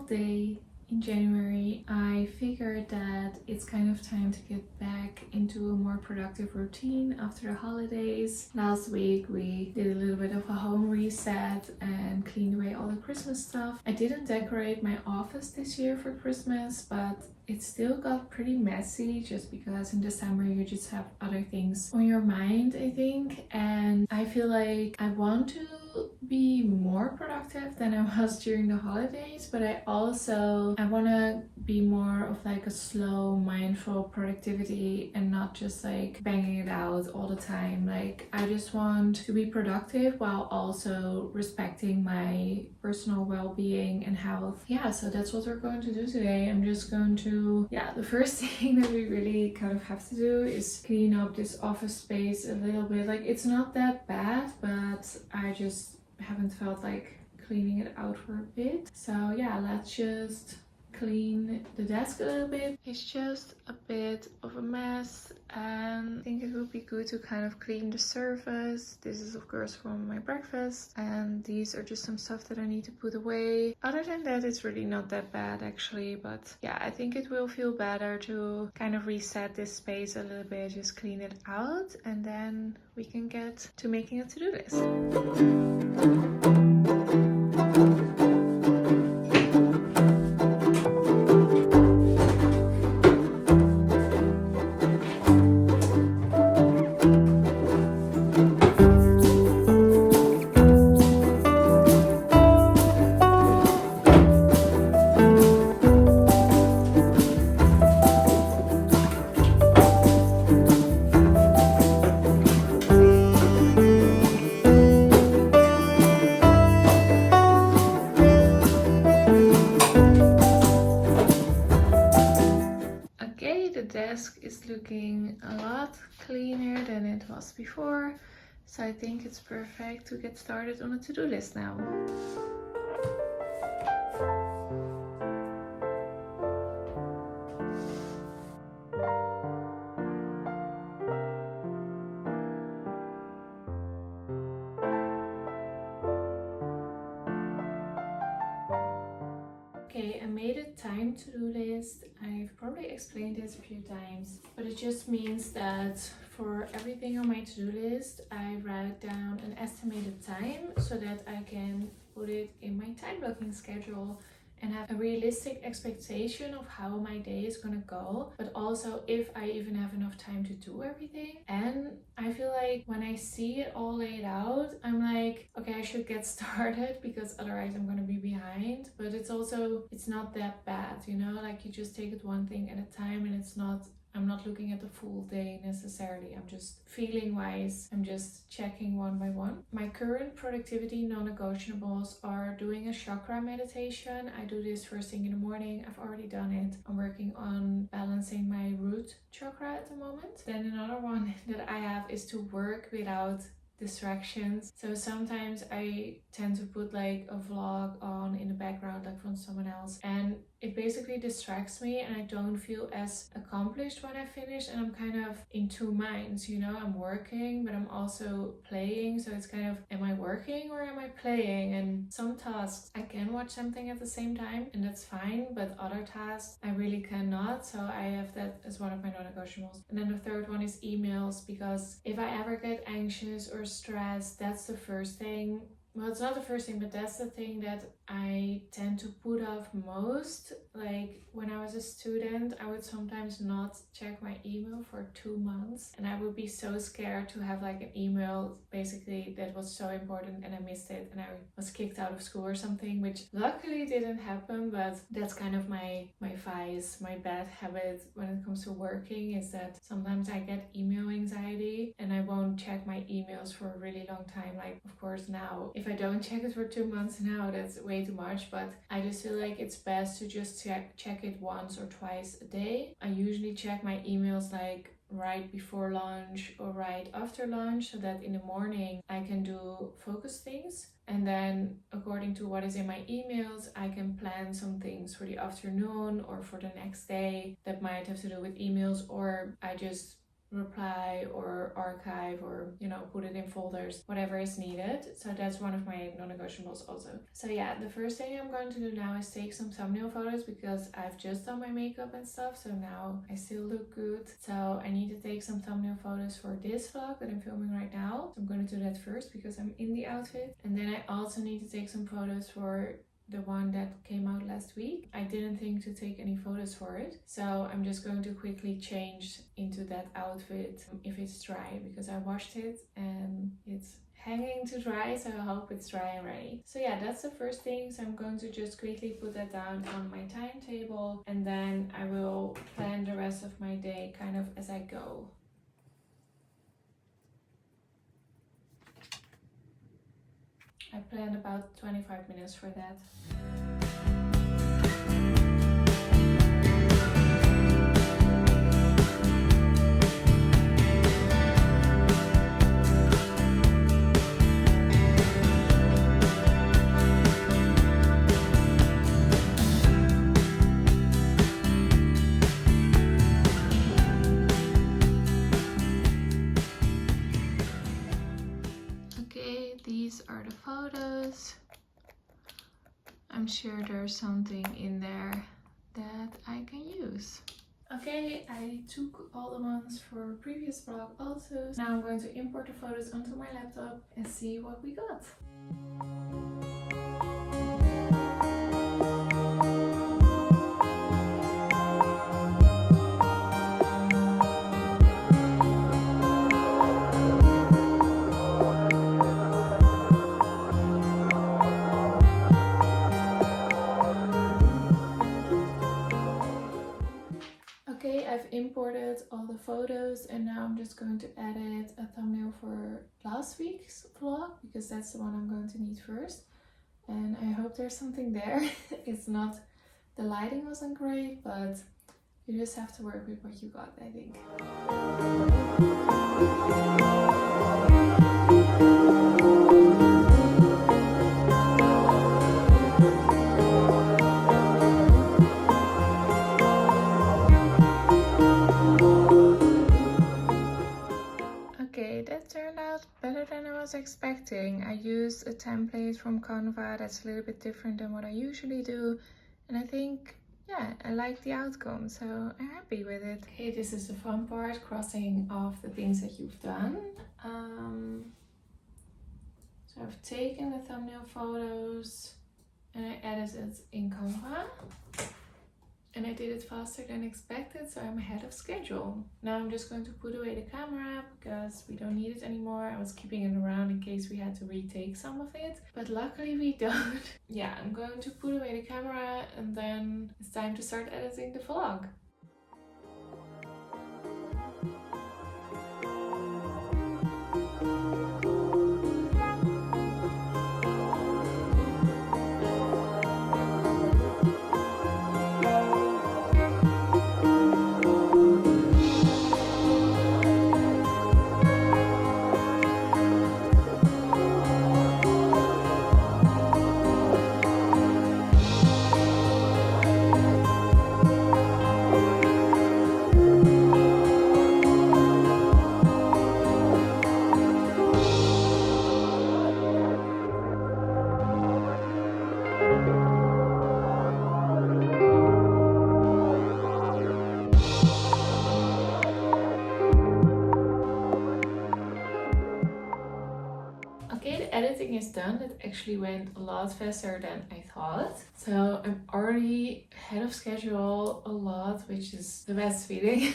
day in January, I figured that it's kind of time to get back into a more productive routine after the holidays. Last week we did a little bit of a home reset and cleaned away all the Christmas stuff. I didn't decorate my office this year for Christmas, but it still got pretty messy just because in December you just have other things on your mind, I think. And I feel like I want to be more productive than I was during the holidays, but I want to be more of like a slow, mindful productivity and not just like banging it out all the time. Like I just want to be productive while also respecting my personal well-being and health. Yeah, so that's what we're going to do today. I'm just going to, the first thing that we really kind of have to do is clean up this office space a little bit. Like it's not that bad, but I just haven't felt like cleaning it out for a bit. So yeah, let's just clean the desk a little bit. It's just a bit of a mess and I think it would be good to kind of clean the surface. This is of course from my breakfast and these are just some stuff that I need to put away. Other than that, it's really not that bad actually, but yeah, I think it will feel better to kind of reset this space a little bit, just clean it out, and then we can get to making a to-do list. Desk is looking a lot cleaner than it was before, so I think it's perfect to get started on a to-do list now. Okay, I made a time to-do list. I've probably explained this a few times, but it just means that for everything on my to-do list, I write down an estimated time so that I can put it in my time blocking schedule and have a realistic expectation of how my day is gonna go, but also if I even have enough time to do everything. And I feel like when I see it all laid out, I'm like, okay, I should get started because otherwise I'm gonna be behind. But it's not that bad, you know, like you just take it one thing at a time, and I'm not looking at the full day necessarily. I'm just feeling wise. I'm just checking one by one. My current productivity non-negotiables are doing a chakra meditation. I do this first thing in the morning. I've already done it. I'm working on balancing my root chakra at the moment. Then another one that I have is to work without distractions. So sometimes I tend to put like a vlog on in the background, like from someone else, and it basically distracts me and I don't feel as accomplished when I finish, and I'm kind of in two minds, you know. I'm working but I'm also playing, so it's kind of, am I working or am I playing? And some tasks I can watch something at the same time and that's fine, but other tasks I really cannot, so I have that as one of my non-negotiables. And then the third one is emails, because if I ever get anxious or stressed, that's the first thing. Well, it's not the first thing, but that's the thing that I tend to put off most. Like when I was a student, I would sometimes not check my email for 2 months, and I would be so scared to have like an email basically that was so important and I missed it and I was kicked out of school or something, which luckily didn't happen. But that's kind of my vice, my bad habit when it comes to working, is that sometimes I get email anxiety and I won't check my emails for a really long time. Like of course now, if I don't check it for 2 months now, that's way too much, but I just feel like it's best to just check it once or twice a day. I usually check my emails like right before lunch or right after lunch, so that in the morning I can do focus things, and then according to what is in my emails I can plan some things for the afternoon or for the next day that might have to do with emails, or I just reply or archive or, you know, put it in folders, whatever is needed. So that's one of my non-negotiables also. So yeah, the first thing I'm going to do now is take some thumbnail photos because I've just done my makeup and stuff, so now I still look good. So I need to take some thumbnail photos for this vlog that I'm filming right now. So I'm going to do that first because I'm in the outfit. And then I also need to take some photos for the one that came out last week. I didn't think to take any photos for it, so I'm just going to quickly change into that outfit if it's dry, because I washed it and it's hanging to dry, so I hope it's dry and ready. So yeah, that's the first thing. So I'm going to just quickly put that down on my timetable, and then I will plan the rest of my day kind of as I go. I planned about 25 minutes for that. These are the photos. I'm sure there's something in there that I can use. Okay, I took all the ones for previous vlog also. Now I'm going to import the photos onto my laptop and see what we got. Okay, I've imported all the photos and now I'm just going to edit a thumbnail for last week's vlog because that's the one I'm going to need first. And I hope there's something there. It's not, the lighting wasn't great, but you just have to work with what you got, I think. That turned out better than I was expecting. I used a template from Canva that's a little bit different than what I usually do, and I think, yeah, I like the outcome, so I'm happy with it. Okay, this is the fun part, crossing off the things that you've done. So I've taken the thumbnail photos and I edited in Canva. And I did it faster than expected, so I'm ahead of schedule. Now I'm just going to put away the camera because we don't need it anymore. I was keeping it around in case we had to retake some of it, but luckily we don't. Yeah, I'm going to put away the camera and then it's time to start editing the vlog. Editing is done. It actually went a lot faster than I thought. So I'm already ahead of schedule a lot, which is the best feeling.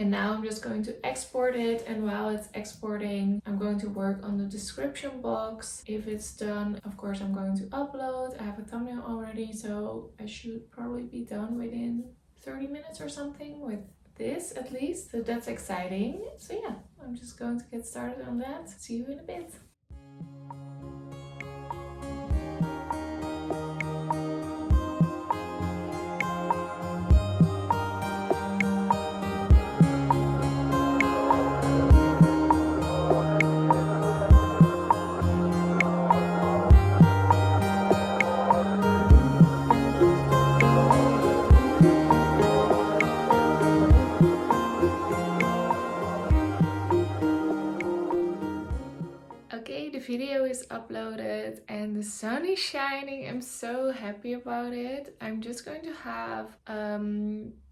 And now I'm just going to export it. And while it's exporting, I'm going to work on the description box. If it's done, of course, I'm going to upload. I have a thumbnail already, so I should probably be done within 30 minutes or something with this at least. So that's exciting. So yeah, I'm just going to get started on that. See you in a bit. video is uploaded and the sun is shining. I'm so happy about it. I'm just going to have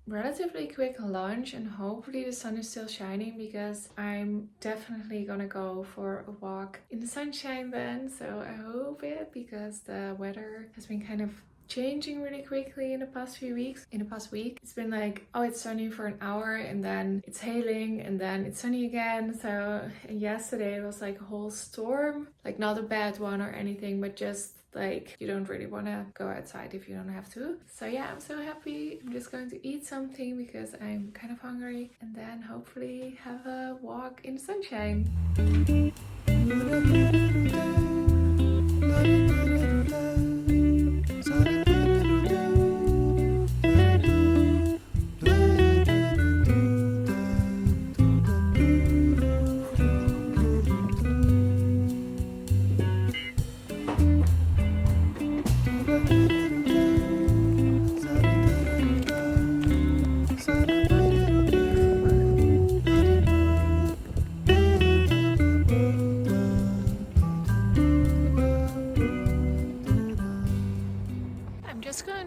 relatively quick lunch and hopefully the sun is still shining, because I'm definitely gonna go for a walk in the sunshine then. So I hope it, because the weather has been kind of changing really quickly in the past few weeks. In the past week, it's been like, oh, it's sunny for an hour and then it's hailing and then it's sunny again. So yesterday it was like a whole storm, like not a bad one or anything, but just like you don't really want to go outside if you don't have to. So yeah, I'm so happy. I'm just going to eat something because I'm kind of hungry, and then hopefully have a walk in the sunshine.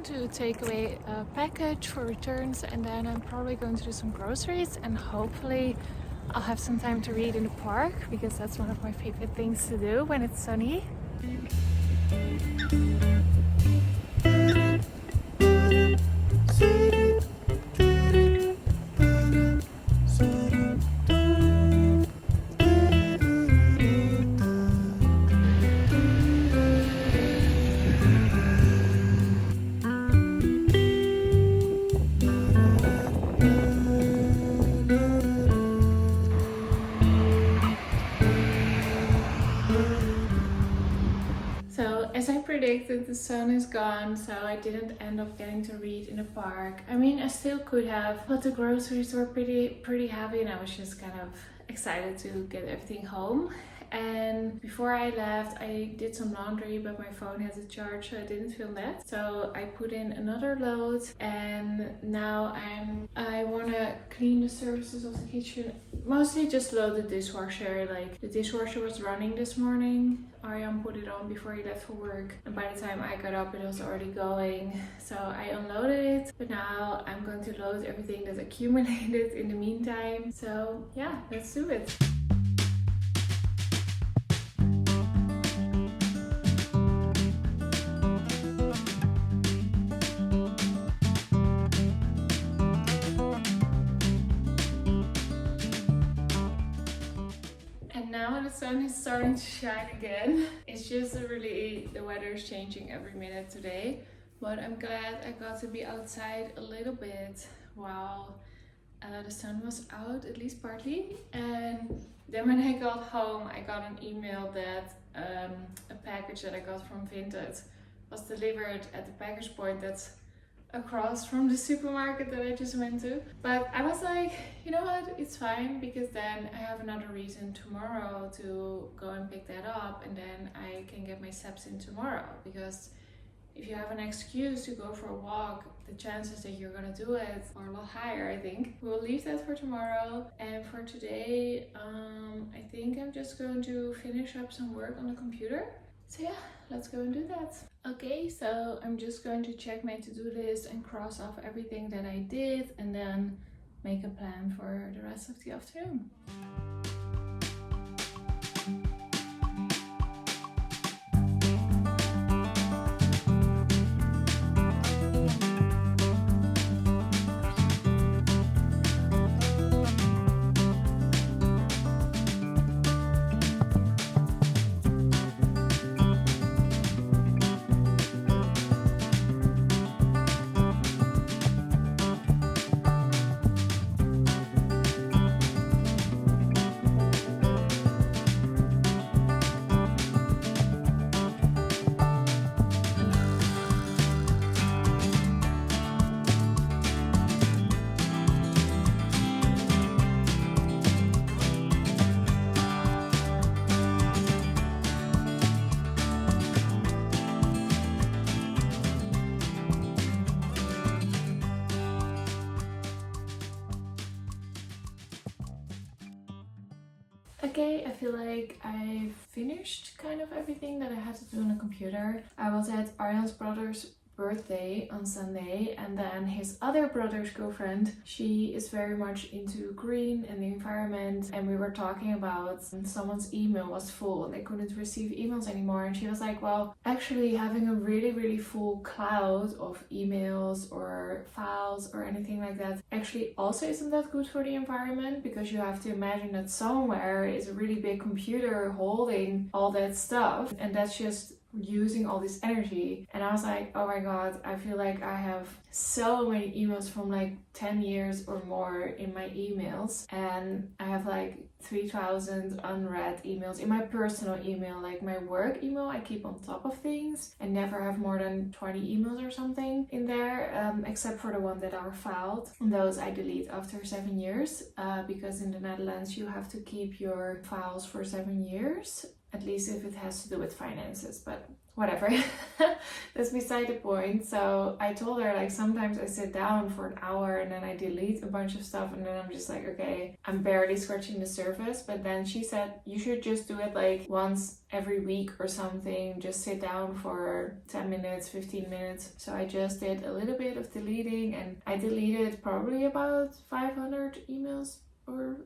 To take away a package for returns, and then I'm probably going to do some groceries, and hopefully I'll have some time to read in the park, because that's one of my favorite things to do when it's sunny. As I predicted, the sun is gone, so I didn't end up getting to read in the park. I mean, I still could have, but the groceries were pretty heavy, and I was just kind of excited to get everything home. And before I left, I did some laundry, but my phone has a charge, so I didn't film that. So I put in another load, and now I want to clean the surfaces of the kitchen. Mostly just load the dishwasher. Like, the dishwasher was running this morning. Arjan put it on before he left for work, and by the time I got up it was already going. So I unloaded it, but now I'm going to load everything that's accumulated in the meantime. So yeah, let's do it. Now the sun is starting to shine again. It's just the weather is changing every minute today, but I'm glad I got to be outside a little bit while the sun was out, at least partly. And then when I got home, I got an email that a package that I got from Vinted was delivered at the package point that's across from the supermarket that I just went to. But I was like, you know what, it's fine, because then I have another reason tomorrow to go and pick that up, and then I can get my steps in tomorrow. Because if you have an excuse to go for a walk, the chances that you're gonna do it are a lot higher, I think. We'll leave that for tomorrow. And for today, I think I'm just going to finish up some work on the computer. So yeah, let's go and do that. Okay, so I'm just going to check my to-do list and cross off everything that I did, and then make a plan for the rest of the afternoon. Okay, I feel like I've finished kind of everything that I had to do on the computer. I was at Arjan's brother's birthday on Sunday, and then his other brother's girlfriend, she is very much into green and the environment, and we were talking about someone's email was full and they couldn't receive emails anymore, and she was like, well, actually having a really full cloud of emails or files or anything like that actually also isn't that good for the environment, because you have to imagine that somewhere is a really big computer holding all that stuff, and that's just using all this energy. And I was like, oh my god, I feel like I have so many emails from like 10 years or more in my emails, and I have like 3,000 unread emails in my personal email. Like my work email I keep on top of things and never have more than 20 emails or something in there, except for the one that are filed. And those I delete after 7 years, because in the Netherlands you have to keep your files for 7 years, at least if it has to do with finances, but whatever. That's beside the point. So I told her, like, sometimes I sit down for an hour and then I delete a bunch of stuff, and then I'm just like, okay, I'm barely scratching the surface. But then she said you should just do it like once every week or something, just sit down for 10 minutes, 15 minutes. So I just did a little bit of deleting, and I deleted probably about 500 emails, or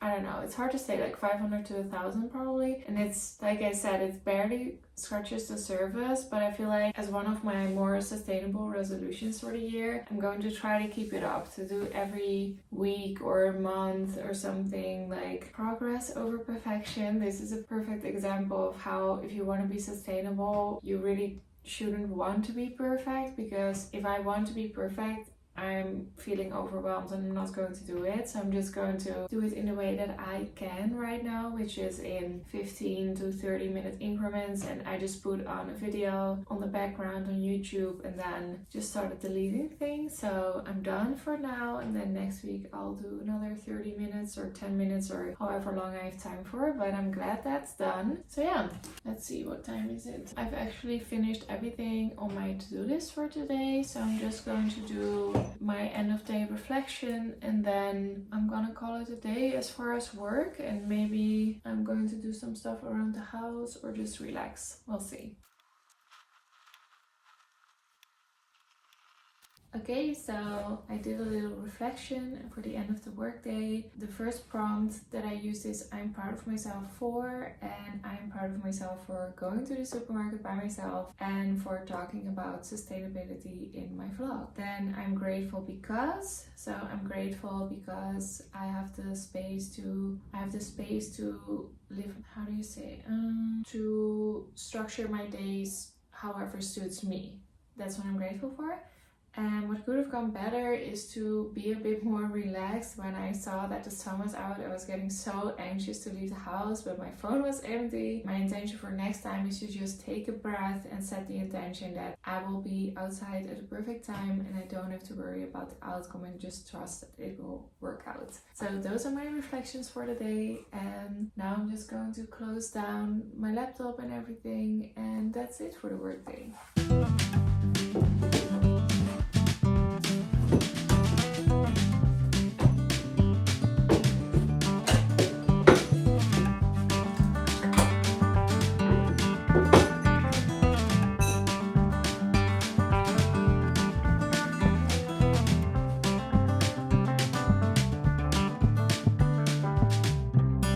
I don't know, it's hard to say, like 500 to 1,000 probably. And it's, like I said, it barely scratches the surface, but I feel like as one of my more sustainable resolutions for the year, I'm going to try to keep it up, to do every week or month or something, like progress over perfection. This is a perfect example of how, if you want to be sustainable, you really shouldn't want to be perfect, because if I want to be perfect, I'm feeling overwhelmed and I'm not going to do it. So I'm just going to do it in the way that I can right now, which is in 15 to 30 minute increments. And I just put on a video on the background on YouTube and then just started deleting things. So I'm done for now, and then next week I'll do another 30 minutes or 10 minutes or however long I have time for, but I'm glad that's done. So yeah, let's see, what time is it? I've actually finished everything on my to-do list for today, so I'm just going to do my end of day reflection, and then I'm gonna call it a day as far as work, and maybe I'm going to do some stuff around the house or just relax. We'll see. Okay, so I did a little reflection for the end of the workday. The first prompt that I used is I'm proud of myself for, and I'm proud of myself for going to the supermarket by myself and for talking about sustainability in my vlog. Then I'm grateful because, so I'm grateful because I have the space to live, how do you say, to structure my days however suits me. That's what I'm grateful for. And what could have gone better is to be a bit more relaxed. When I saw that the sun was out, I was getting so anxious to leave the house, but my phone was empty. My intention for next time is to just take a breath and set the intention that I will be outside at the perfect time and I don't have to worry about the outcome, and just trust that it will work out. So those are my reflections for the day, and now I'm just going to close down my laptop and everything, and that's it for the workday.